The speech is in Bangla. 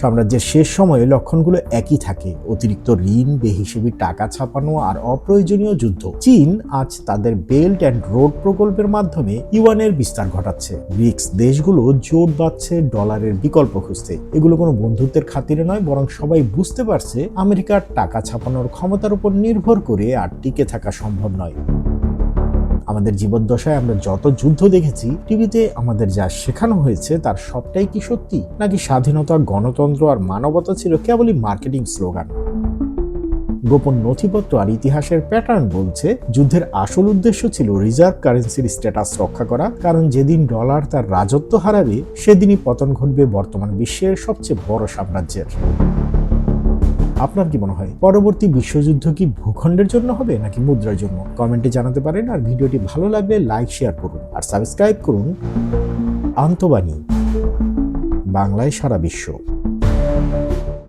সাম্রাজ্যের শেষ সময়ে লক্ষণগুলো একই থাকে: অতিরিক্ত ঋণ, বেহিসেবি টাকা ছাপানো আর অপ্রয়োজনীয় যুদ্ধ। চীন আজ তাদের বেল্ট অ্যান্ড রোড প্রকল্পের মাধ্যমে ইউয়ানের বিস্তার ঘটাচ্ছে। ব্রিক্স দেশগুলো জোট বাঁধছে ডলারের বিকল্প খুঁজতে। এগুলো কোনো বন্ধুত্বের খাতিরে নয়, বরং সবাই বুঝতে পারছে আমেরিকার টাকা ছাপানোর ক্ষমতার উপর নির্ভর করে আর টিকে থাকা সম্ভব নয়। আমাদের জীবদ্দশায় আমরা যত যুদ্ধ দেখেছি, টিভিতে আমাদের যা শেখানো হয়েছে তার সবটাই কি সত্যি, নাকি স্বাধীনতা, গণতন্ত্র আর মানবতা ছিল কেবলই মার্কেটিং স্লোগান? গোপন নথিপত্র আর ইতিহাসের প্যাটার্ন বলছে যুদ্ধের আসল উদ্দেশ্য ছিল রিজার্ভ কারেন্সির স্ট্যাটাস রক্ষা করা, কারণ যেদিন ডলার তার রাজত্ব হারাবে সেদিনই পতন ঘটবে বর্তমান বিশ্বের সবচেয়ে বড় সাম্রাজ্যের। আপনার কি মনে হয় পরবর্তী বিশ্বযুদ্ধ কি ভূখণ্ডের জন্য হবে নাকি মুদ্রার জন্য? কমেন্টে জানাতে পারেন। আর ভিডিওটি ভালো লাগলে লাইক, শেয়ার করুন আর সাবস্ক্রাইব করুন। আন্তবাণী, বাংলায় সারা বিশ্ব।